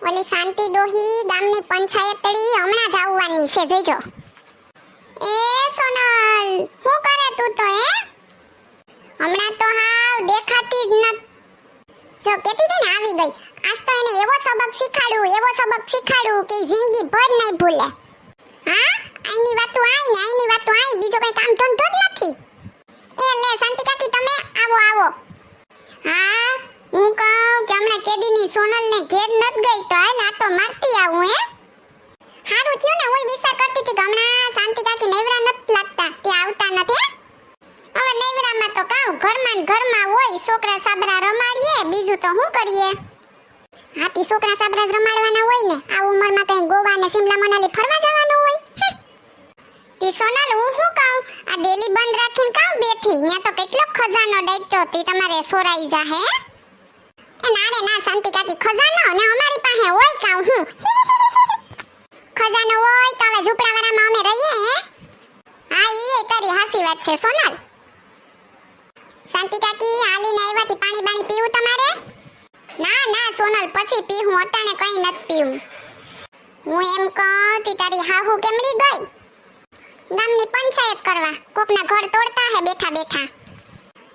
ઓલી શાંતિ ડોહી ગામની પંચાયતડી હમણાં જ આવવાની છે, જોઈજો. એ સોનલ, શું કરે તું તો? હમણાં તો હાવ દેખાતી જ ન. જો કેતી હતી ને આવી ગઈ. આજ તો એને એવો સબક શીખાડું કે જિંદગી ભર નહીં ભૂલે. હા, આઈની વાતો આઈ, બીજો કઈ કામ ધંધો જ નથી. એ લે શાંતિ કાકી, તમે આવો. હા, હું કહું કે હમણાં કેદીની સોનલને ઘેર નત ગઈ તો હાલ આટો મારતી આવું. હારું થયું ને, હું વિચાર કરતી હતી કે હમણાં શાંતિ કાકી નૈવરા નત લાગતા, તે આવતા નથી. હવે નૈવરામાં તો કાઉ ઘરમાં હોય, છોકરા સાબરા રમાડીએ, બીજું તો શું કરીએ. હાથી છોકરા સાબરા જ રમાડવાના હોય ને, આ ઉંમરમાં કઈ ગોવા ને સિમલા મનાલી ફરવા જવાનું હોય. તી સોનલ, હું શું કહું, આ ડેલી બંધ રાખીને કાઉ બેઠી, ન્યા તો કેટલો ખજાનો ડાયટો તી તમારે સોરાઈ જાહે. એ ના શાંતિ કાકી, ખજાનો ને અમારી પાસે હોય કાઉ હું. ખજાનો હોય તો હવે ઝૂંપડાવાળામાં અમે રહીએ. હા, ઈ તારી હાસી વાત છે સોનલ. શાંતિ કાકી, હાલીને આવ્યાથી પાણી પીવું તમારે? ના સોનલ, પછી પીવું, અટાણે કઈ નથી પીવું. હું એમ કહું તી તારી હાહુ કેમરી ગઈ? ગામની પંચાયત કરવા, કોકના ઘર તોડતા હે બેઠા.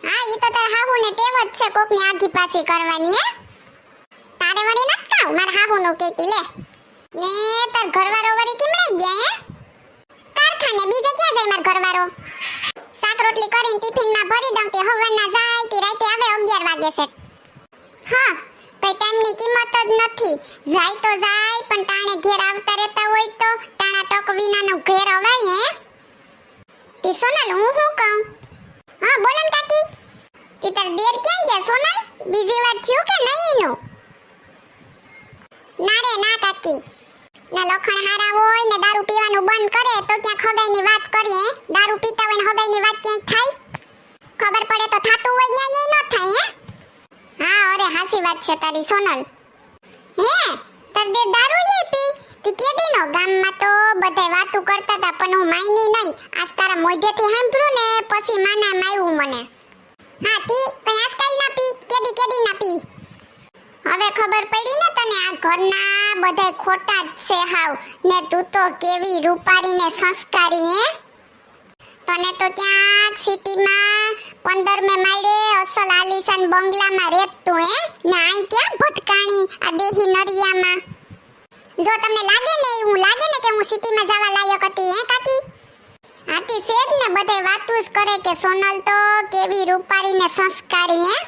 હા, ઈ તો તાર હાહુને ટેવ જ છે કોકની આઘી પાછી કરવાની. તારે વળી નત કાવ માર હાહુનું કેતી લે. ને તાર ઘરવાળો વળી કેમ રહી ગયા? કારખાને બીજે ક્યાં જાય માર ઘરવાળો? શાક રોટલી કરીને ટિફિનમાં ભરી દઉં કે હવારના જાય કે રાતે આવે 11 વાગે છે. હા, કઈ ટાઈમની કિંમત જ નથી. જાય તો જાય, પણ ટાણે ઘેર આવતા રહેતા હોય તો ટાણા ટક વિનાનો ઘેર અવાય. તી સોનલ, હું શું કહું? હા બોલો ને કાકી. તી તાર દેર ક્યાં ગયા સોનલ? બીજી વાર થયું કે નહીં નું? ના રે ના કાકી, ને લખણ હારા હોય ને દારૂ પીવાનું બંધ કરે તો ક્યાં ખગાઈની વાત કરીએ. દારૂ પીતા હોય ને ખગાઈની વાત ક્યાંય થાય? ખબર પડે તો થાતું હોય ન્યાય ન થાય. હા, અરે હાસી વાત છે તારી સોનલ. તાર દે દારૂ ય પી? તી કેદીનો ગામમાં તો બધાય વાતું કરતા હતા, પણ હું માયની નહીં. આજ તારા મોઢેથી સાંભળ્યું ને પછી માના માયું મને. હા, તી કઈ આજકાલ ના પી, કેદી ના પી. હવે ખબર પડી ને તને, આ ઘરના બધાય ખોટા જ છે હાવ. ને તું તો કેવી રૂપારી ને સંસ્કારી. તને તો ક્યાંક સિટીમાં 15મે માળે અસલ આલીશાન બંગલામાં રહેતું. ને આઈ ક્યાં ભટકાણી આ દેહી નરિયામાં. જો તમને લાગે ને કે હું સિટીમાં જવા લાયક હતી કાકી? આતી સેજ ને બધાય વાતું જ કરે કે સોનલ તો કેવી રૂપારી ને સંસ્કારી.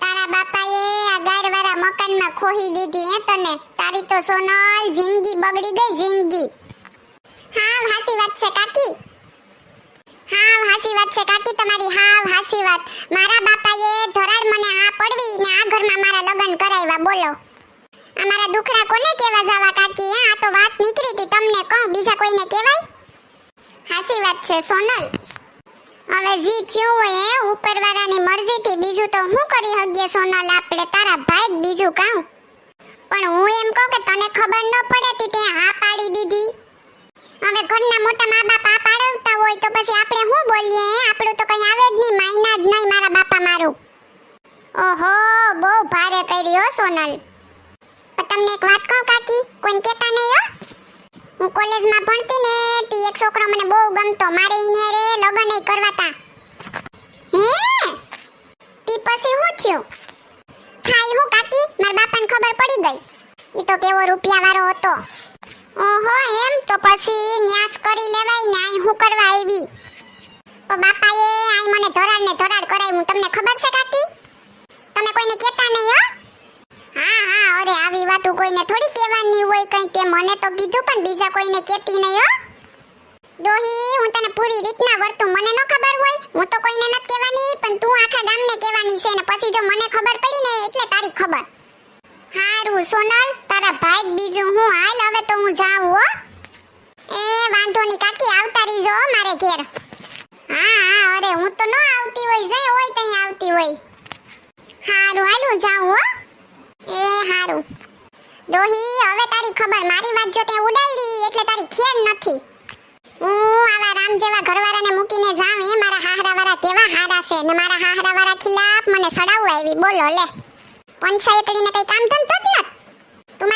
તારા બાપાએ આ ગાડવાળા મકાનમાં ખોહી દીધી તને. તારી તો સોનલ જિંદગી બગડી ગઈ, જિંદગી. હા, હાસી વાત છે કાકી. તમારી હાવ હાસી વાત. મારા બાપાએ ધરાડ મને આ પડવી ને આ ઘરમાં મારા લગ્ન કરાવ્યા. બોલો, અમારા દુખડા કોને કેવા જાવા કાકી? આ તો વાત નીકળી હતી, તમને કહું, બીજા કોઈને કહેવાય? હાસી વાત છે સોનલ. હવે જી થયું હોય ઉપરવાળાની મરજીથી, બીજું તો હું કરી હગીએ સોનલ આપણે, તારા ભાઈ બીજું કાઉ. પણ હું એમ કહું કે તને ખબર ન પડે તી તે હા પાડી દીધી. હવે ઘરના મોટા મા બાપ આ પાડવતા હોય તો પછી આપણે શું બોલીએ? આપણું તો કઈ આવે જ નહીં, માયના જ નહીં મારા બાપા મારું. ઓહો, બહુ ભારે કરી હો સોનલ. પણ તમને એક વાત કહું કાકી, કોઈને કહેતા નહીં હો. હું કોલેજમાં ભણતી ને તી એક છોકરો મને બહુ ગમતો, મારે ઈને રે લગન ય કરવાતા. તી પછી શું થયું? થાય હું કાકી, મારા બાપાને ખબર પડી ગઈ. ઈ તો કેવો રૂપિયા વાળો હતો. ઓહો, એમ તો પછી ન્યાસ કરી લેવાય ને. આઈ હું કરવા આવી? તો બાપાએ આઈ મને ધરાડ કરાવ્યું, તમને ખબર છે કાકી? તમે કોઈને કહેતા નહીં હો. હા, અરે આવી વાતો કોઈને થોડી કહેવાની હોય. કઈ તે મને તો કીધું, પણ બીજા કોઈને કહેતી નહીં હો. ડોહી, હું તને પૂરી રીતના વર્તું, મને ન ખબર હોય. હું તો કોઈને નથી કહેવાની, પણ તું આખા ગામને કહેવાની છે. ને પછી જો મને ખબર પડી ને એટલે તારી ખબર. હારું સોનલ, તારા ભાઈ બીજું હું. હાલ હવે તો હું જાઉં હો. એ વાંધો ની કાકી, આવતા રીજો મારે ઘેર. હા, અરે હું તો ન આવતી હોય, જે હોય તઈ આવતી હોય. હારું, હાલ હું જાઉં હો. એ હારું. ડોહી, હવે તારી ખબર, મારી વાત જો તે ઉડાડી એટલે તારી ખેર નથી. હું આવા રામ જેવા ઘરવાળાને મૂકીને જાઉં. એ મારા હાહરાવાળા કેવા હારા છે, ને મારા હાહરાવાળા ખિલાફ મને સડાવવા આવી. બોલો લે, પંચાયતડીને કઈ કામ ધંધો જ નથી. તું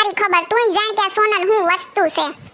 તારી ખબર, તુંય જાણ કે આ સોનલ હું વસ્તુ છે.